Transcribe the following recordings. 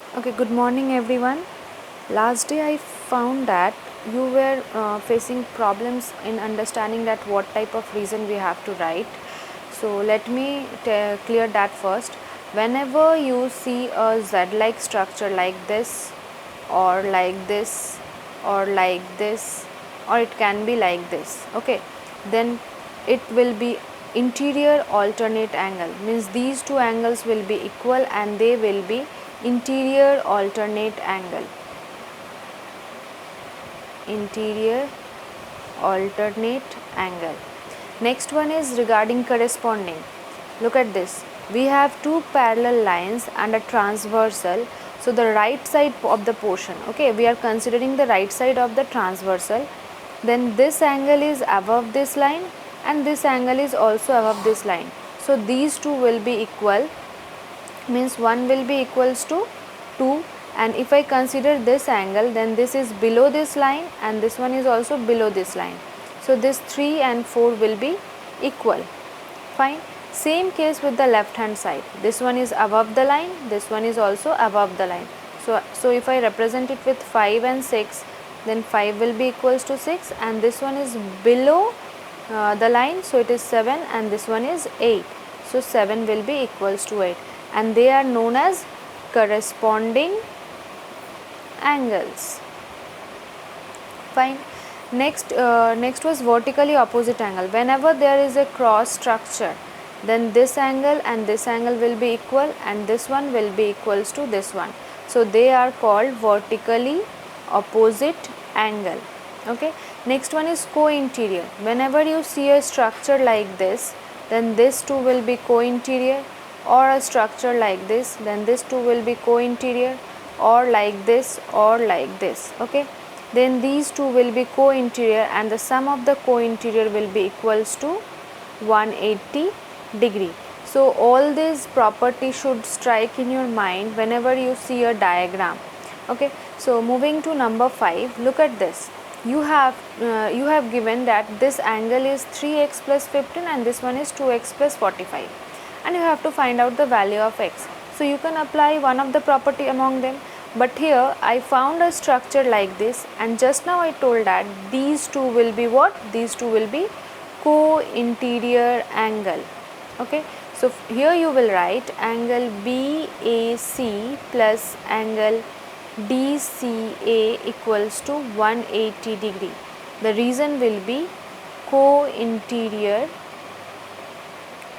Okay, good morning everyone. Last day I found that you were facing problems in understanding that what type of reason we have to write. So let me clear that first. Whenever you see a Z-like structure like this or like this or like this, or it can be like this, okay, then it will be interior alternate angle, means these two angles will be equal and they will be interior alternate angle. Interior alternate angle. Next one is regarding corresponding. Look at this. We have two parallel lines and a transversal. So the right side of the portion, okay, we are considering the right side of the transversal. Then this angle is above this line and this angle is also above this line. So these two will be equal, means 1 will be equals to 2, and if I consider this angle, then this is below this line and this one is also below this line. So this 3 and 4 will be equal. Fine. Same case with the left hand side. This one is above the line, this one is also above the line. So if I represent it with 5 and 6, then 5 will be equals to 6 and this one is below the line, so it is 7 and this one is 8. So 7 will be equals to 8 and they are known as corresponding angles. Fine. Next was vertically opposite angle. Whenever there is a cross structure, then this angle and this angle will be equal and this one will be equals to this one. So they are called vertically opposite angle. Okay. Next one is co-interior. Whenever you see a structure like this, then this two will be co-interior, or a structure like this, then this two will be co-interior, or like this or like this. Okay. Then these two will be co-interior and the sum of the co-interior will be equals to 180 degree. So all these properties should strike in your mind whenever you see a diagram. Okay. So moving to number 5, look at this. You have given that this angle is 3x plus 15 and this one is 2x plus 45, and you have to find out the value of x. So you can apply one of the property among them, but here I found a structure like this and just now I told that these two will be what? These two will be co-interior angle. Okay. So here you will write angle BAC plus angle DCA equals to 180 degree. The reason will be co-interior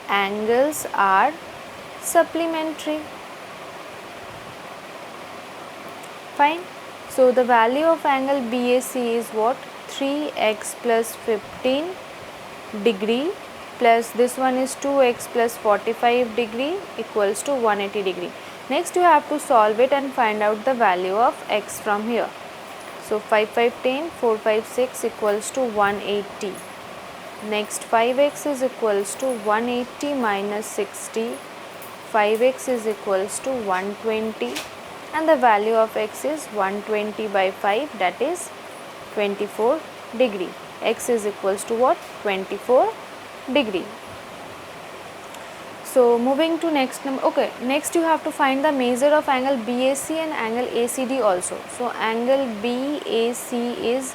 angles are supplementary. Fine. So the value of angle BAC is what? 3x plus 15 degree plus this one is 2x plus 45 degree equals to 180 degree. Next you have to solve it and find out the value of x from here. So 5 5 10, 4 5 6 equals to 180. Next 5x is equals to 180 minus 60. 5x is equals to 120 and the value of x is 120 by 5, that is 24 degree. X is equals to what? 24 degree. So moving to next number. Okay, next you have to find the measure of angle BAC and angle ACD also. So angle BAC is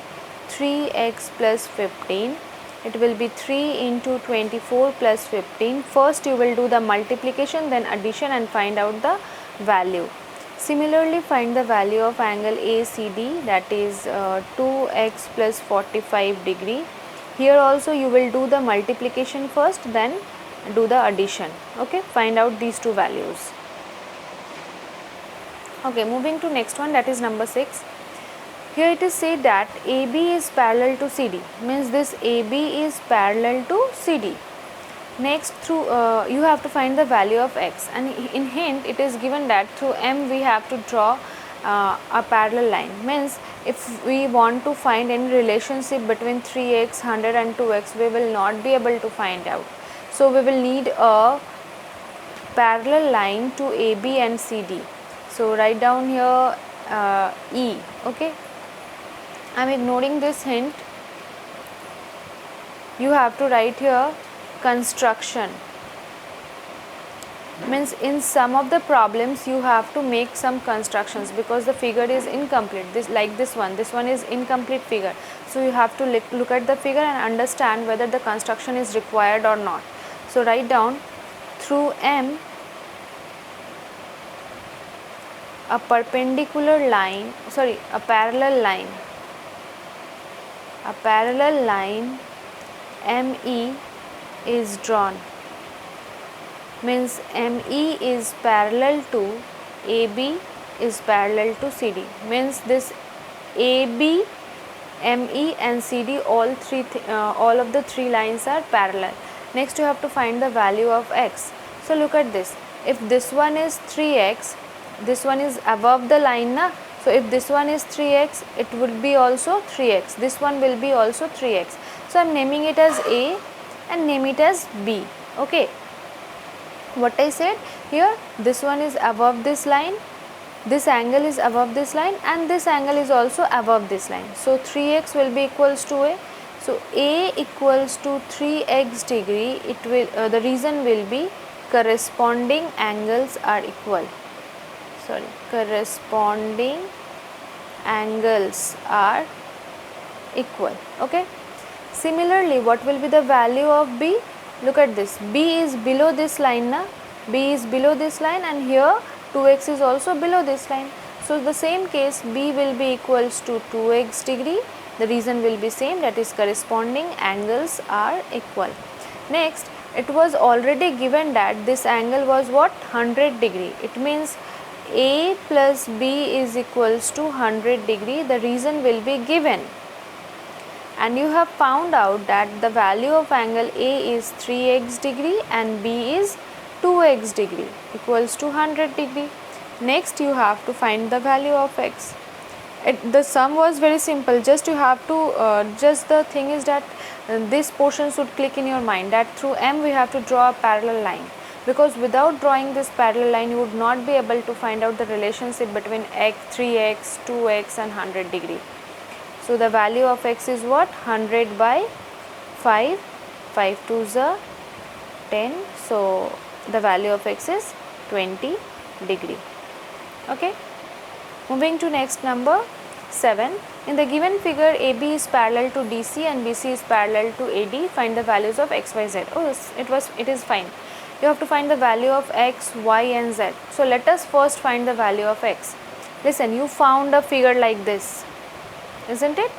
3x plus 15. It will be 3 into 24 plus 15. First you will do the multiplication, then addition and find out the value. Similarly, find the value of angle ACD, that is 2x plus 45 degree. Here also you will do the multiplication first, then do the addition. Okay, find out these two values. Okay, moving to next one, that is number 6. Here it is said that AB is parallel to CD, means this AB is parallel to CD. Next, through you have to find the value of x, and in hint it is given that through M we have to draw a parallel line, means if we want to find any relationship between 3x, 100 and 2x, we will not be able to find out. So we will need a parallel line to AB and CD. So write down here E. Okay, I am ignoring this hint. You have to write here construction. means in some of the problems you have to make some constructions because the figure is incomplete. This one is incomplete figure, so you have to look at the figure and understand whether the construction is required or not. So write down, through M a parallel line ME is drawn, means ME is parallel to AB is parallel to CD, means this AB, ME and CD, all of the three lines are parallel. Next you have to find the value of x. So look at this, if this one is 3x, this one is above the line na, so if this one is 3x, it would be also 3x, this one will be also 3x. So I am naming it as A and name it as B. Okay, what I said here, this one is above this line, this angle is above this line, and this angle is also above this line. So 3x will be equals to A. So A equals to 3x degree. It will the reason will be corresponding angles are equal. Corresponding angles are equal. Okay. Similarly, what will be the value of B? Look at this. B is below this line na. B is below this line, and here 2x is also below this line. So the same case, B will be equals to 2x degree. The reason will be same, that is corresponding angles are equal. Next, it was already given that this angle was what? 100 degree. It means A plus B is equals to 100 degree. The reason will be given. And you have found out that the value of angle A is 3x degree and B is 2x degree equals to 100 degree. Next you have to find the value of x. The sum was very simple, just you have to just the thing is that this portion should click in your mind, that through M we have to draw a parallel line, because without drawing this parallel line you would not be able to find out the relationship between x, 3x, 2x and 100 degree. So the value of x is what? 100 by 5, 5 2s are 10, so the value of x is 20 degree. Okay. Moving to next number 7. In the given figure, AB is parallel to DC and BC is parallel to AD. Find the values of x, y, z. Oh, it is fine. You have to find the value of x, y and z. So let us first find the value of x. Listen, you found a figure like this, isn't it?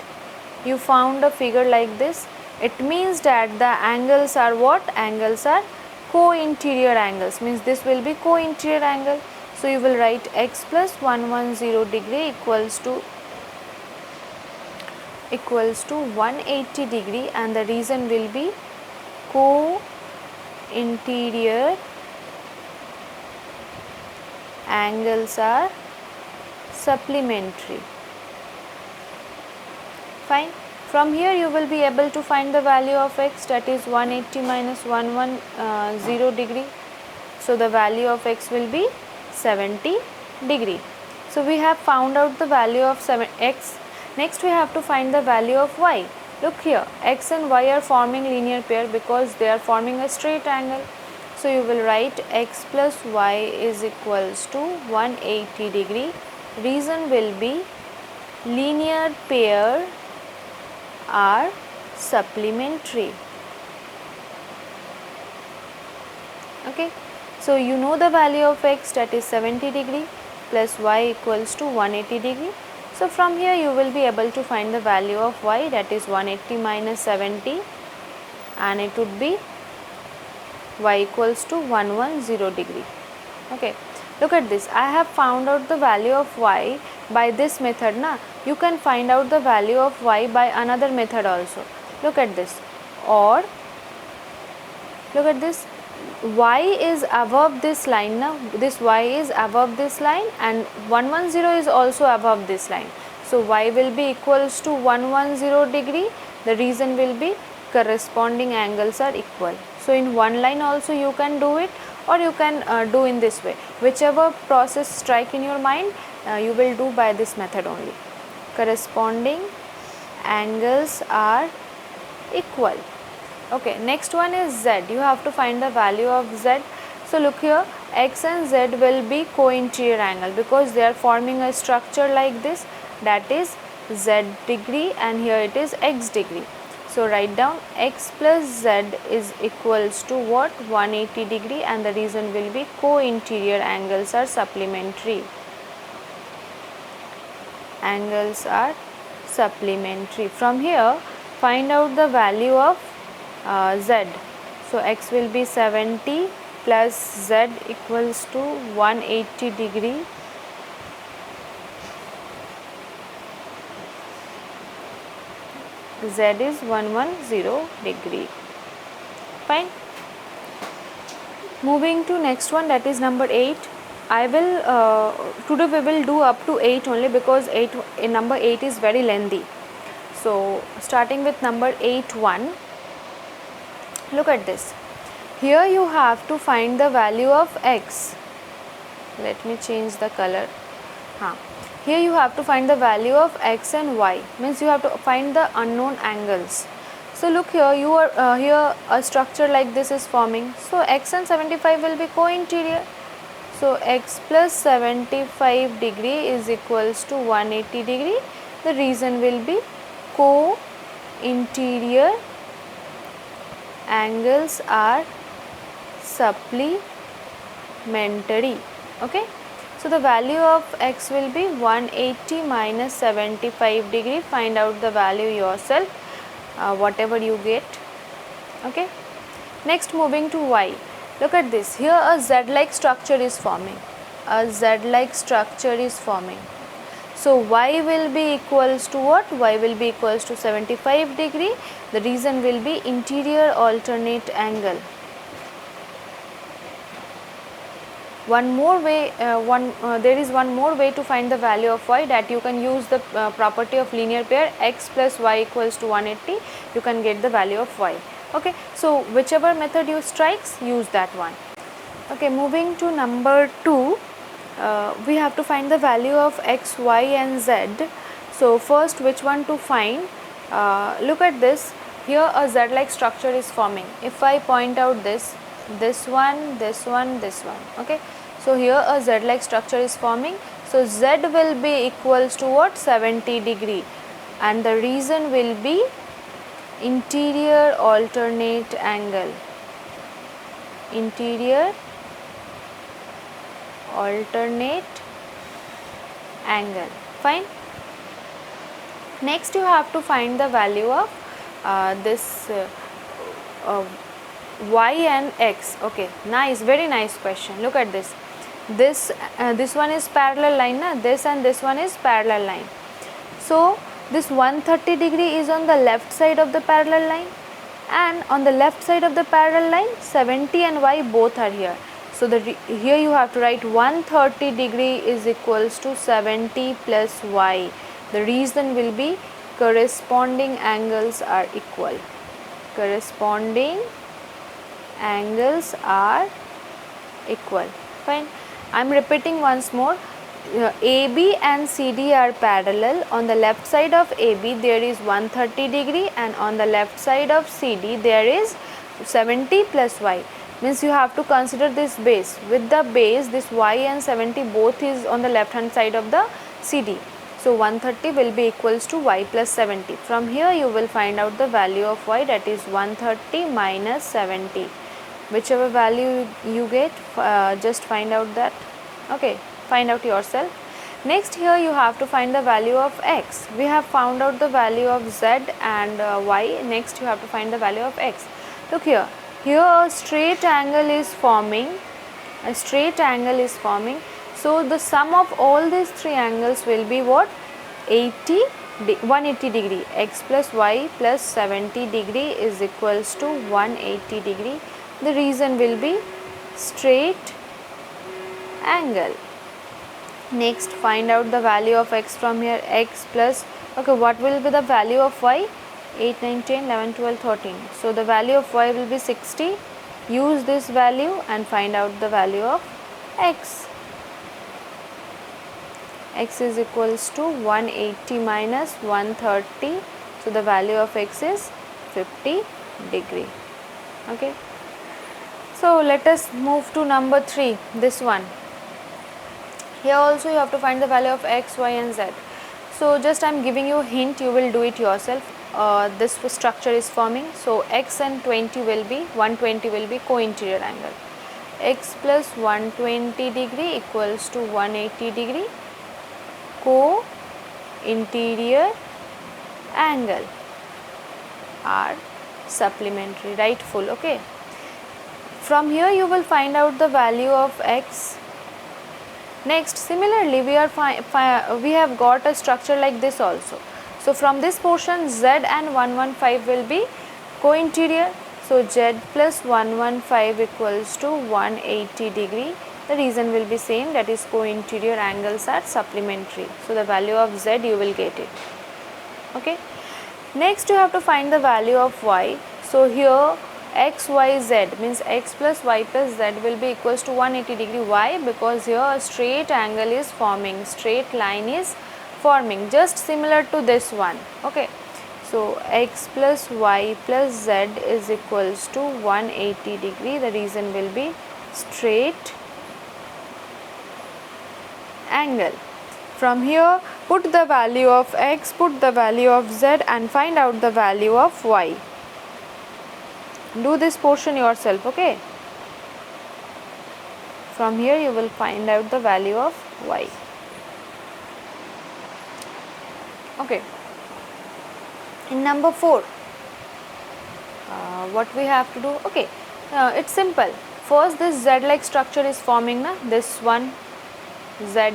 You found a figure like this. It means that the angles are what? Angles are co-interior angles, means this will be co-interior angle. So you will write x plus 110 degree equals to 180 degree, and the reason will be co-interior angles are supplementary. Fine. From here you will be able to find the value of x, that is 180 minus 110 degree. So the value of x will be 70 degree. So we have found out the value of x. Next we have to find the value of y. Look here, x and y are forming linear pair because they are forming a straight angle. So you will write x plus y is equals to 180 degree. Reason will be linear pair are supplementary. Okay. So you know the value of x, that is 70 degree plus y equals to 180 degree. So from here you will be able to find the value of y, that is 180 minus 70, and it would be y equals to 110 degree. Okay. Look at this, I have found out the value of y by this method na. You can find out the value of y by another method also. Look at this, or look at this, y is above this line now, this y is above this line and 110 is also above this line. So y will be equals to 110 degree. The reason will be corresponding angles are equal. So in one line also you can do it, or you can do in this way. Whichever process strike in your mind, you will do by this method only. Corresponding angles are equal. Okay, next one is z. You have to find the value of z. So look here, x and z will be co-interior angle because they are forming a structure like this, that is z degree, and here it is x degree. So write down x plus z is equals to what? 180 degree, and the reason will be co-interior angles are supplementary. Angles are supplementary. From here find out the value of z. So x will be 70 plus z equals to 180 degree. Z is 110 degree. Fine. Moving to next one, that is number 8. I will today we will do up to 8 only because number 8 is very lengthy. So starting with number 8.1, look at this. Here you have to find the value of x. Let me change the color. Here you have to find the value of x and y, means you have to find the unknown angles. So look here, you are here a structure like this is forming. So x and 75 will be co-interior. So x plus 75 degree is equals to 180 degree. The reason will be co-interior angles are supplementary. Okay. So the value of x will be 180 minus 75 degree. Find out the value yourself, whatever you get. Okay. Next, moving to y. Look at this. Here a z-like structure is forming. A z-like structure is forming. So y will be equals to what? Y will be equals to 75 degree. The reason will be interior alternate angle. One more way, there is one more way to find the value of y, that you can use the property of linear pair x plus y equals to 180. You can get the value of y. Okay, so whichever method you strikes, use that one. Okay, moving to number 2, we have to find the value of x, y and z. So first, which one to find? Look at this. Here a z-like structure is forming. If I point out this one, this one, this one. Okay. So here a z-like structure is forming. So z will be equals to what? 70 degree, and the reason will be interior alternate angle. Interior alternate angle. Fine. Next, you have to find the value of this y and x. Okay, nice, very nice question. Look at this. This one is parallel line, na? This and this one is parallel line. So this 130 degree is on the left side of the parallel line, and on the left side of the parallel line 70 and y both are here. So here you have to write 130 degree is equals to 70 plus y. The reason will be corresponding angles are equal. Corresponding angles are equal. Fine. I am repeating once more. AB and CD are parallel. On the left side of AB there is 130 degree, and on the left side of CD there is 70 plus y. Means you have to consider this base. With the base, this y and 70 both is on the left hand side of the CD. So 130 will be equals to y plus 70. From here you will find out the value of y, that is 130 minus 70. Whichever value you get, just find out that. Okay, find out yourself. Next, here you have to find the value of x. We have found out the value of z and y. Next, you have to find the value of x. Look here. Here a straight angle is forming. A straight angle is forming. So the sum of all these three angles will be what? 180 degree. X plus y plus 70 degree is equals to 180 degree. The reason will be straight angle. Next, find out the value of x from here. X plus, okay, what will be the value of y? 8, 9, 10, 11, 12, 13. So the value of y will be 60. Use this value and find out the value of x. X is equals to 180 minus 130. So the value of x is 50 degree. Okay. So let us move to number 3, this one. Here also you have to find the value of x, y and z. So just I am giving you a hint, you will do it yourself. This structure is forming. So x and 20 will be, 120 will be co-interior angle. X plus 120 degree equals to 180 degree co-interior angle are supplementary, rightful. Okay. From here you will find out the value of x. Next, similarly, we have got a structure like this also. So from this portion, z and 115 will be co-interior. So z plus 115 equals to 180 degree. The reason will be same, that is co-interior angles are supplementary. So the value of z you will get it. Okay. Next you have to find the value of y. So here x, y, z means x plus y plus z will be equals to 180 degree. Why? Because here a straight angle is forming, straight line is forming, just similar to this one. Okay. So x plus y plus z is equals to 180 degree. The reason will be straight angle. From here put the value of x, put the value of z and find out the value of y. Do this portion yourself. Okay. From here you will find out the value of y. Okay. In number 4, what we have to do? Okay, it's simple. First this z-like structure is forming, na? This one z.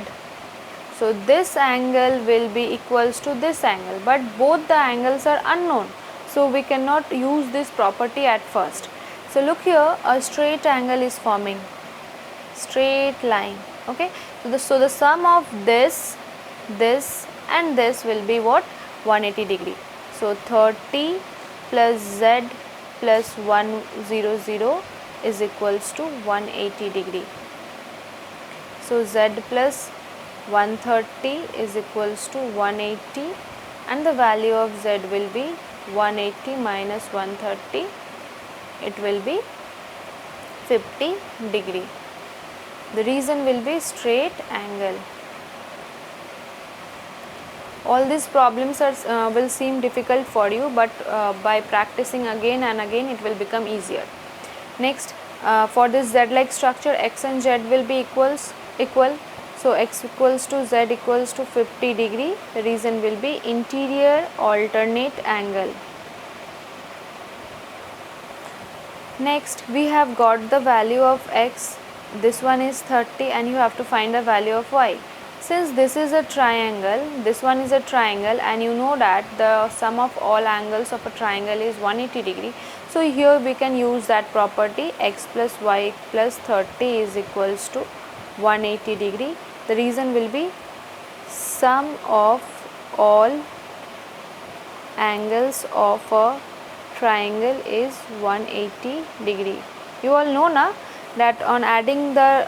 So this angle will be equals to this angle, but both the angles are unknown. So we cannot use this property at first. So look here, a straight angle is forming, straight line. Okay. So the sum of this and this will be what? 180 degree. So 30 plus z plus 100 is equals to 180 degree. So z plus 130 is equals to 180 and the value of z will be 180 minus 130, it will be 50 degree. The reason will be straight angle. All these problems are will seem difficult for you, but by practicing again and again it will become easier. Next, for this z-like structure, x and z will be equal. So x equals to z equals to 50 degree. The reason will be interior alternate angle. Next, we have got the value of x. This one is 30 and you have to find the value of y. Since this is a triangle, this one is a triangle, and you know that the sum of all angles of a triangle is 180 degree. So here we can use that property, x plus y plus 30 is equals to 180 degree. The reason will be sum of all angles of a triangle is 180 degree. You all know na that on adding the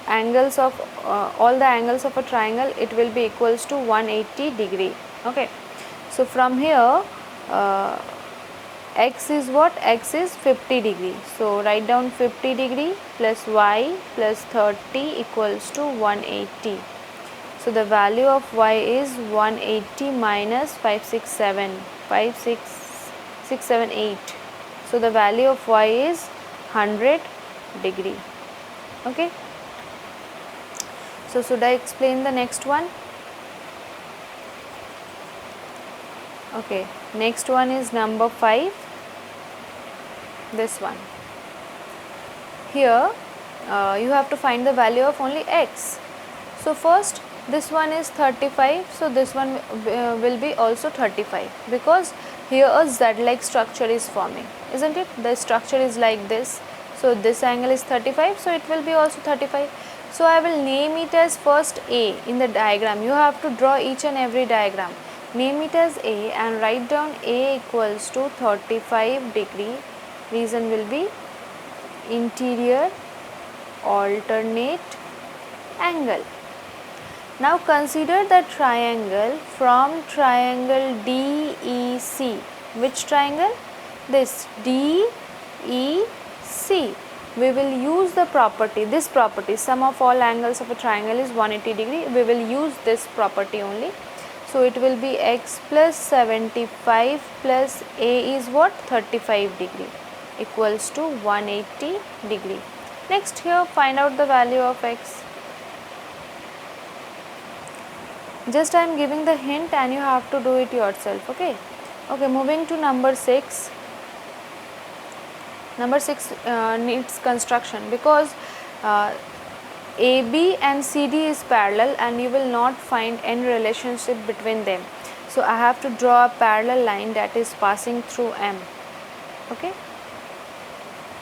angles of all the angles of a triangle, it will be equals to 180 degree. Okay. So from here x is what? X is 50 degree. So write down 50 degree plus y plus 30 equals to 180. So the value of y is 180 minus 567, 56678. So the value of y is 100 degree. Okay. So should I explain the next one? Okay, next one is number 5, this one. Here you have to find the value of only x. So first this one is 35, so this one will be also 35, because here a z-like structure is forming, isn't it? The structure is like this, so this angle is 35, so it will be also 35. So I will name it as first A in the diagram. You have to draw each and every diagram. Name it as A and write down A equals to 35 degree. Reason will be interior alternate angle. Now consider the triangle from triangle DEC. Which triangle? This DEC. See, we will use the property, this property, sum of all angles of a triangle is 180 degree. We will use this property only. So it will be x plus 75 plus a is what? 35 degree equals to 180 degree. Next here, find out the value of x. Just I am giving the hint and you have to do it yourself. Okay. Okay, moving to number 6. Number 6 needs construction because AB and CD is parallel and you will not find any relationship between them. So I have to draw a parallel line that is passing through M. Okay.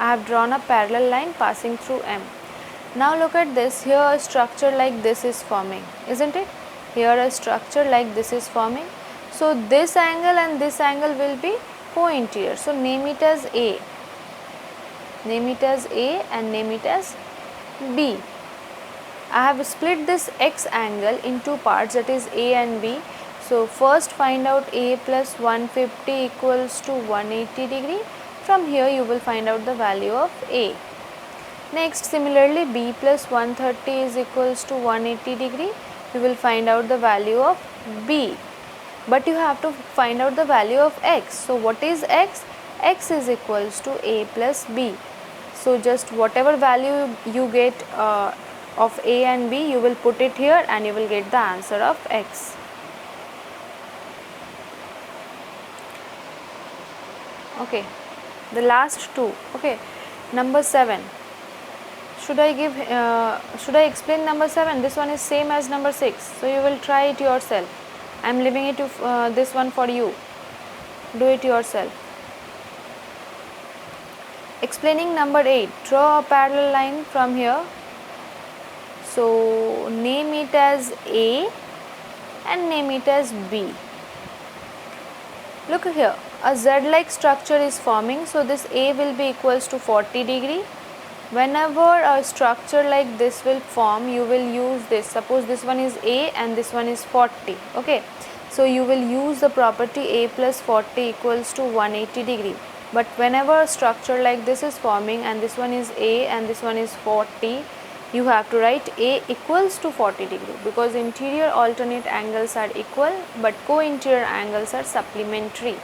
I have drawn a parallel line passing through M. Now look at this. Here a structure like this is forming, isn't it? Here a structure like this is forming. So this angle and this angle will be co-interior. So name it as A. Name it as A and name it as B. I have split this x angle in two parts, that is A and B. So first find out A plus 150 equals to 180 degree. From here you will find out the value of A. Next, similarly B plus 130 is equals to 180 degree. You will find out the value of B. But you have to find out the value of x. So what is x? X is equals to A plus B. So just whatever value you get of A and B, you will put it here and you will get the answer of x. Okay, the last two. Okay, number 7. Should I explain number 7? This one is same as number 6. So you will try it yourself. I am leaving it to this one for you. Do it yourself. Explaining number 8. Draw a parallel line from here. So name it as A and name it as B. Look here, a Z-like structure is forming. So this A will be equals to 40 degree. Whenever a structure like this will form, you will use this. Suppose this one is A and this one is 40. Okay. So you will use the property A plus 40 equals to 180 degree. But whenever a structure like this is forming and this one is A and this one is 40, you have to write A equals to 40 degree because interior alternate angles are equal but co-interior angles are supplementary.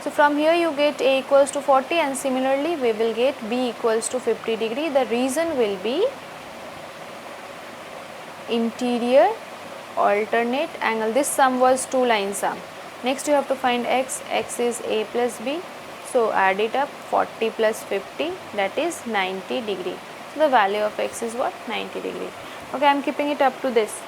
So from here you get A equals to 40 and similarly we will get B equals to 50 degree. The reason will be interior alternate angle. This sum was 2 line sum. Next you have to find x. X is A plus B. So add it up, 40 plus 50, that is 90 degree. So the value of x is what? 90 degree. Okay, I am keeping it up to this.